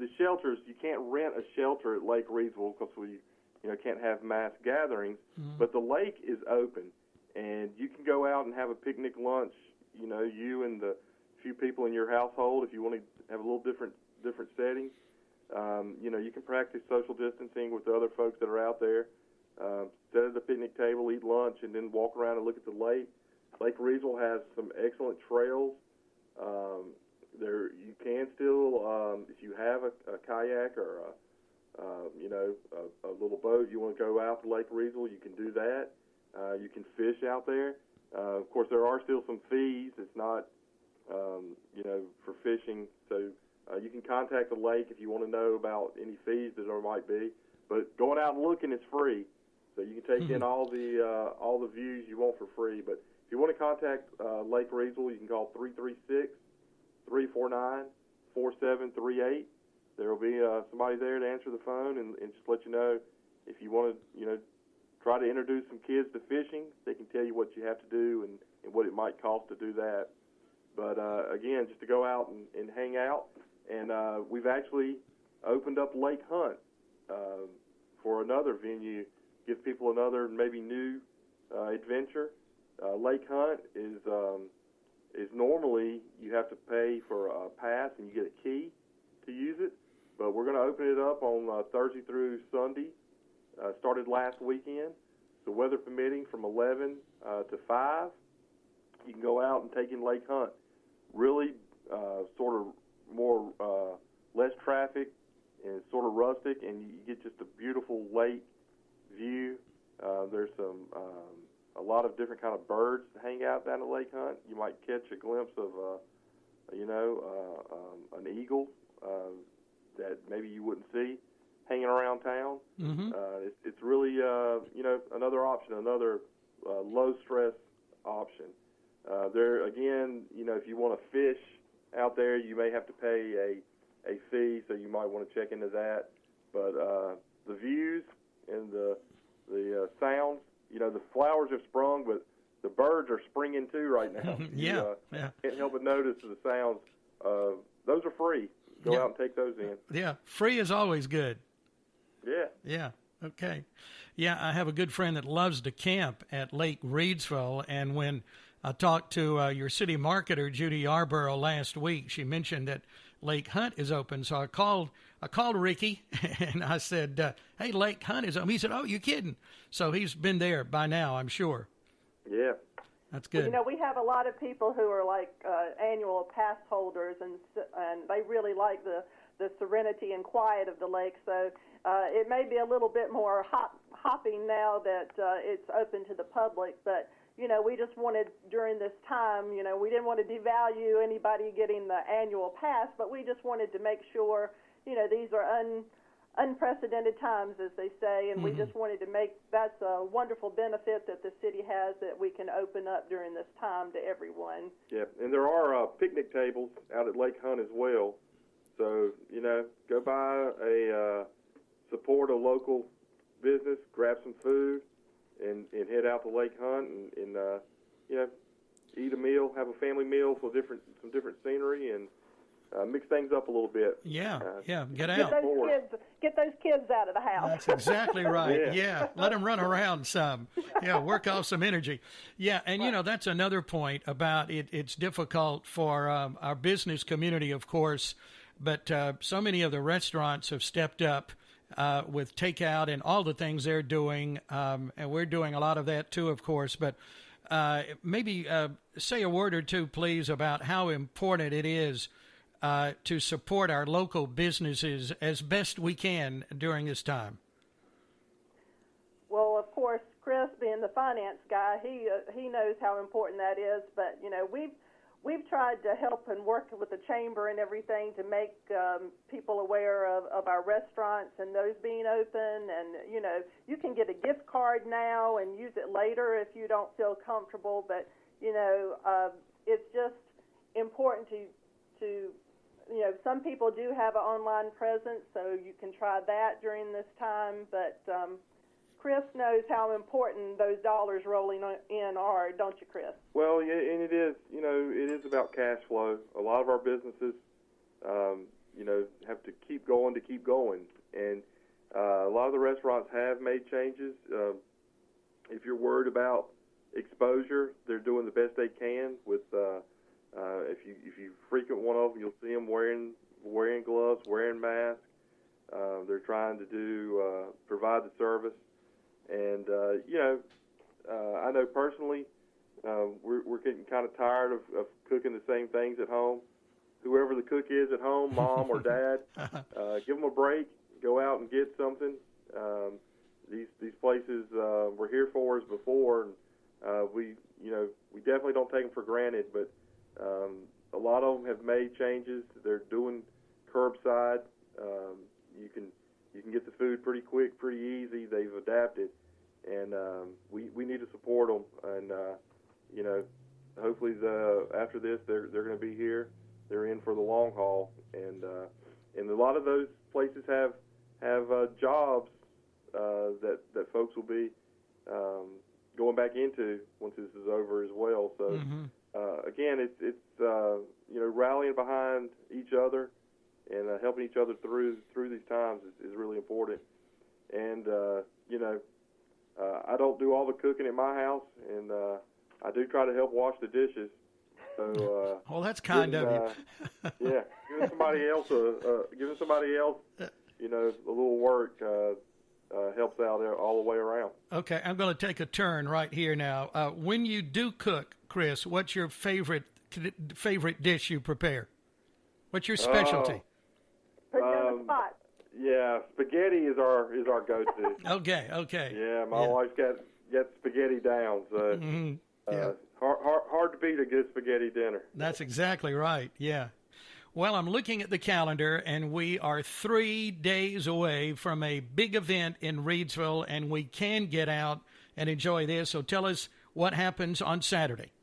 the shelters, you can't rent a shelter at Lake Reidsville because we can't have mass gatherings. Mm-hmm. But the lake is open, and you can go out and have a picnic lunch. You and the few people in your household, if you want to have a little different setting. You can practice social distancing with the other folks that are out there. Sit at the picnic table, eat lunch, and then walk around and look at the lake. Lake Reidsville has some excellent trails. There, you can still, if you have a kayak or a little boat, you want to go out to Lake Reidsville, you can do that. You can fish out there. Of course, there are still some fees. It's not, for fishing. So you can contact the lake if you want to know about any fees that there might be. But going out and looking is free, so you can take in all the views you want for free. But if you want to contact Lake Reidsville, you can call 336-349-4738. There will be somebody there to answer the phone and just let you know if you want to, try to introduce some kids to fishing. They can tell you what you have to do and what it might cost to do that. But, again, just to go out and hang out. And we've actually opened up Lake Hunt for another venue, give people another maybe new adventure. Lake Hunt is normally you have to pay for a pass and you get a key to use it. But we're going to open it up on Thursday through Sunday. Started last weekend. So weather permitting, from 11 to 5, you can go out and take in Lake Hunt. Really sort of more less traffic and sort of rustic, and you get just a beautiful lake view. There's a lot of different kind of birds that hang out down at Lake Hunt. You might catch a glimpse of an eagle that maybe you wouldn't see hanging around town. Mm-hmm. It's really another option, another low stress option. There again, if you want to fish out there, you may have to pay a fee, so you might want to check into that. But the views and the sounds, the flowers have sprung, but the birds are springing too right now. Yeah. Can't help but notice the sounds. Those are free. Go out and take those in. Yeah, free is always good. Yeah. Yeah. Okay. Yeah, I have a good friend that loves to camp at Lake Reidsville, and when I talked to your city marketer, Judy Yarborough, last week, she mentioned that Lake Hunt is open. So I called Ricky, and I said, hey, Lake Hunt is open. He said, oh, you kidding? So he's been there by now, I'm sure. Yeah. That's good. Well, we have a lot of people who are like annual pass holders, and they really like the serenity and quiet of the lake. So it may be a little bit more hopping now that it's open to the public, but we just wanted during this time, we didn't want to devalue anybody getting the annual pass, but we just wanted to make sure, these are unprecedented times, as they say, and we just wanted to that's a wonderful benefit that the city has, that we can open up during this time to everyone. Yeah, and there are picnic tables out at Lake Hunt as well. So, go by support a local business, grab some food, and head out to Lake Hunt and eat a meal, have a family meal for some different scenery, and mix things up a little bit. Yeah, get out. Get those kids out of the house. That's exactly right. Yeah, let them run around some. Yeah, work off some energy. Yeah, and that's another point about it. It's difficult for our business community, of course, but so many of the restaurants have stepped up with takeout and all the things they're doing, and we're doing a lot of that too, of course. But maybe say a word or two, please, about how important it is to support our local businesses as best we can during this time. Well, of course, Chris, being the finance guy, he knows how important that is. But we've tried to help and work with the chamber and everything to make people aware of our restaurants and those being open. And you can get a gift card now and use it later if you don't feel comfortable. But it's just important to some people do have an online presence, so you can try that during this time. But Chris knows how important those dollars rolling in are, don't you, Chris? Well, yeah, and it is. It is about cash flow. A lot of our businesses, have to keep going keep going. And a lot of the restaurants have made changes. If you're worried about exposure, they're doing the best they can with. If you frequent one of them, you'll see them wearing gloves, wearing masks. They're trying to provide the service, and I know personally, we're getting kind of tired of cooking the same things at home. Whoever the cook is at home, mom or dad, give them a break. Go out and get something. These places were here for us before, and we definitely don't take them for granted. But a lot of them have made changes. They're doing curbside. You can get the food pretty quick, pretty easy. They've adapted, and we need to support them. And hopefully after this, they're going to be here. They're in for the long haul, and a lot of those places have jobs that folks will be going back into once this is over as well. So again, it's rallying behind each other and helping each other through these times is really important. And I don't do all the cooking at my house, and I do try to help wash the dishes. So well, that's kind of you. Yeah, giving somebody else a little work helps out all the way around. Okay, I'm going to take a turn right here now. When you do cook, Chris, what's your favorite dish you prepare? What's your specialty? Put you on the spot. Yeah, spaghetti is our go-to. Okay. Yeah, my wife's got spaghetti down, so hard to beat a good spaghetti dinner. That's exactly right. Yeah. Well, I'm looking at the calendar, and we are 3 days away from a big event in Reidsville, and we can get out and enjoy this. So tell us what happens on Saturday.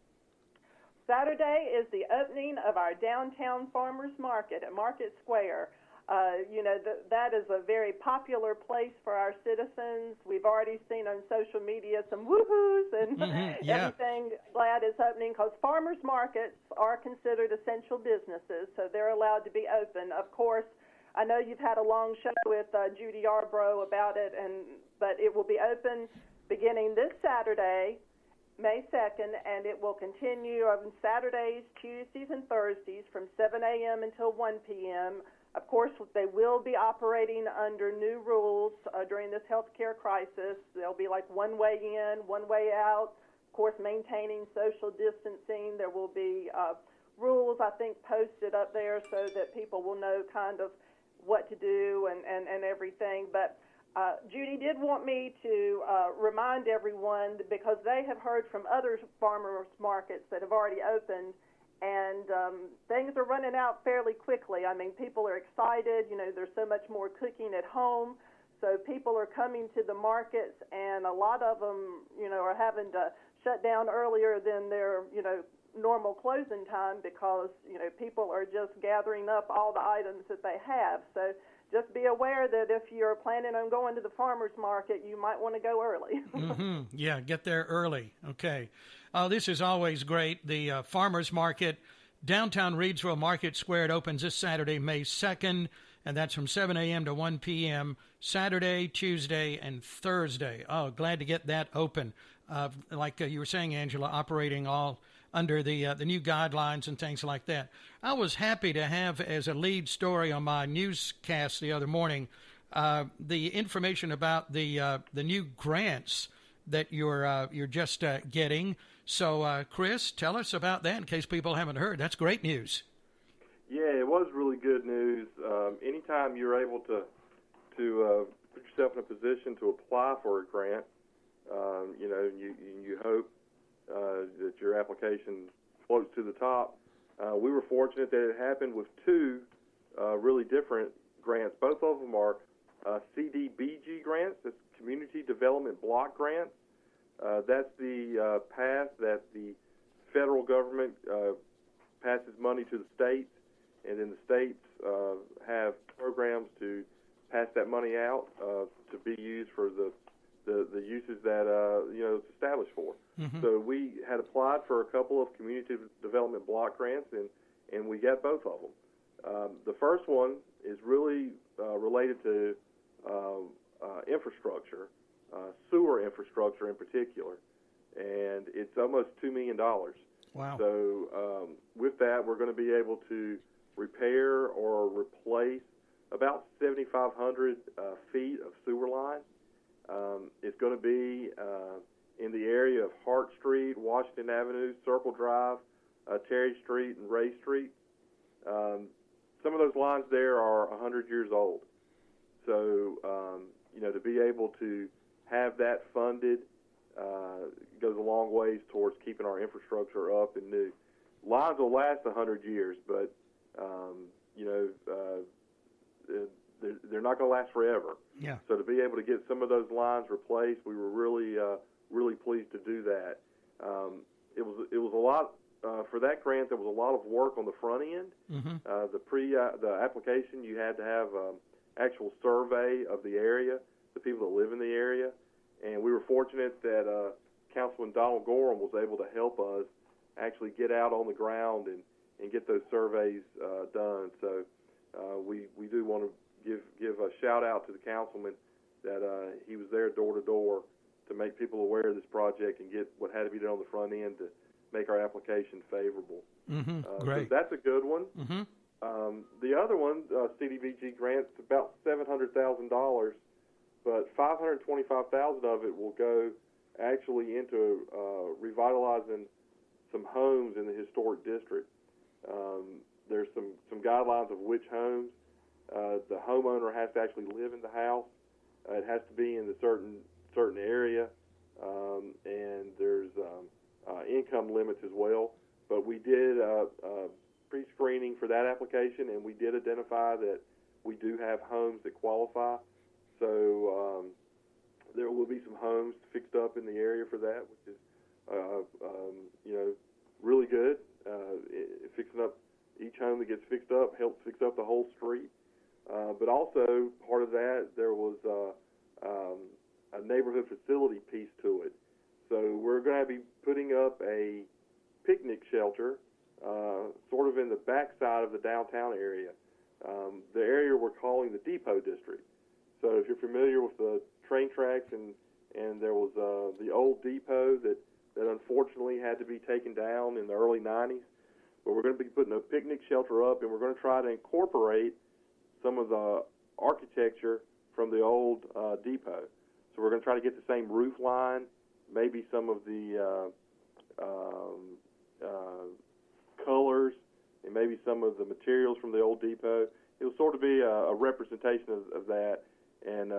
Saturday is the opening of our downtown farmers market at Market Square. That is a very popular place for our citizens. We've already seen on social media some woohoos and everything. Glad it's opening because farmers markets are considered essential businesses, so they're allowed to be open. Of course, I know you've had a long show with Judy Yarbrough about it, but it will be open beginning this Saturday, May 2nd, and it will continue on Saturdays, Tuesdays, and Thursdays from 7 a.m. until 1 p.m. Of course, they will be operating under new rules during this healthcare crisis. There'll be like one way in, one way out. Of course, maintaining social distancing. There will be rules, I think, posted up there so that people will know kind of what to do and everything. But Judy did want me to remind everyone, because they have heard from other farmers markets that have already opened, and things are running out fairly quickly. I mean, people are excited. There's so much more cooking at home. So people are coming to the markets, and a lot of them, are having to shut down earlier than their, normal closing time because, people are just gathering up all the items that they have. So just be aware that if you're planning on going to the farmer's market, you might want to go early. Yeah, get there early. Okay. This is always great. The farmer's market, downtown Reidsville Market Square, it opens this Saturday, May 2nd, and that's from 7 a.m. to 1 p.m., Saturday, Tuesday, and Thursday. Oh, glad to get that open. Like you were saying, Angela, operating all under the new guidelines and things like that. I was happy to have as a lead story on my newscast the other morning the information about the new grants that you're just getting. So, Chris, tell us about that in case people haven't heard. That's great news. Yeah, it was really good news. Anytime you're able to put yourself in a position to apply for a grant, you hope that your application floats to the top. We were fortunate that it happened with two really different grants. Both of them are CDBG grants, that's Community Development Block Grants. That's the path that the federal government passes money to the states, and then the states have programs to pass that money out to be used for the uses that it's established for. So we had applied for a couple of community development block grants, and we got both of them. The first one is really related to infrastructure, sewer infrastructure in particular, and it's almost $2 million. Wow. So with that, we're going to be able to repair or replace about 7,500 feet of sewer line. It's going to be in the area of Hart Street, Washington Avenue, Circle Drive, Terry Street, and Ray Street. Some of those lines there are 100 years old. So, to be able to have that funded goes a long ways towards keeping our infrastructure up and new. Lines will last 100 years, but, they're not going to last forever. Yeah. So to be able to get some of those lines replaced, we were really pleased to do that. It was a lot for that grant. There was a lot of work on the front end. Mm-hmm. The application, you had to have actual survey of the area, the people that live in the area, and we were fortunate that Councilman Donald Gorham was able to help us actually get out on the ground and get those surveys done. So we do want to give a shout out to the councilman that he was there door to door to make people aware of this project and get what had to be done on the front end to make our application favorable. Mm-hmm. Great. So that's a good one. Mm-hmm. The other one, CDBG grants, about $700,000, but $525,000 of it will go actually into revitalizing some homes in the historic district. There's some guidelines of which homes. The homeowner has to actually live in the house. It has to be in a certain area, and there's income limits as well. But we did pre-screening for that application, and we did identify that we do have homes that qualify. So there will be some homes fixed up in the area for that, which is really good. Fixing up each home that gets fixed up helps fix up the whole street. But also, part of that, there was a neighborhood facility piece to it. So we're going to be putting up a picnic shelter sort of in the backside of the downtown area. The area we're calling the Depot District. So if you're familiar with the train tracks, and there was the old depot that unfortunately had to be taken down in the early 90s. But we're going to be putting a picnic shelter up, and we're going to try to incorporate some of the architecture from the old depot. So we're going to try to get the same roof line, maybe some of the colors, and maybe some of the materials from the old depot. It'll sort of be a representation of that, and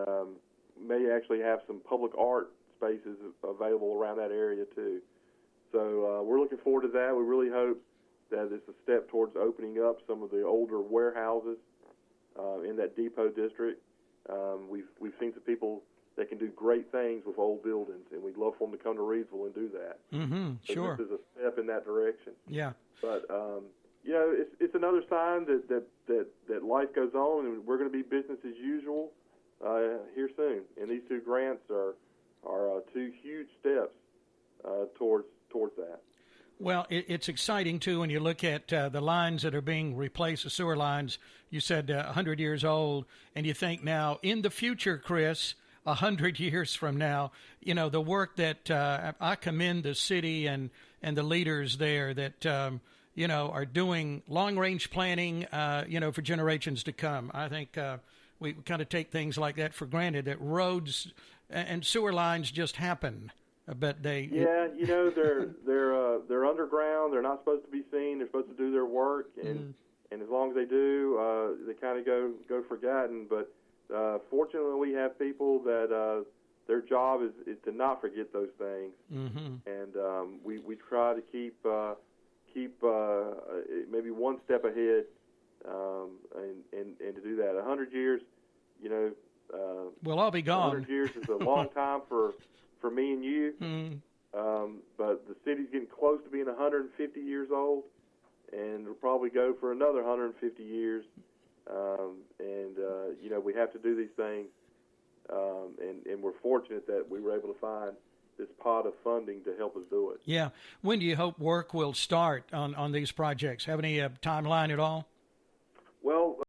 may actually have some public art spaces available around that area too. So we're looking forward to that. We really hope that it's a step towards opening up some of the older warehouses in that depot district. We've seen some people that can do great things with old buildings, and we'd love for them to come to Reidsville and do that. Mm-hmm. So sure. This is a step in that direction. Yeah. But it's another sign that life goes on, and we're going to be business as usual here soon. And these two grants are two huge steps towards that. Well, it's exciting, too, when you look at the lines that are being replaced, the sewer lines. You said 100 years old, and you think now, in the future, Chris, 100 years from now, the work that I commend the city and the leaders there that, are doing long-range planning, for generations to come. I think we kind of take things like that for granted, that roads and sewer lines just happen. But they're underground. They're not supposed to be seen. They're supposed to do their work, and as long as they do, they kind of go forgotten. But fortunately, we have people that their job is to not forget those things, and we try to keep maybe one step ahead, and to do that. 100 years, we'll all be gone. 100 years is a long time for me and you, but the city's getting close to being 150 years old, and it'll probably go for another 150 years. We have to do these things, and we're fortunate that we were able to find this pot of funding to help us do it. Yeah. When do you hope work will start on these projects? Have any timeline at all? Well,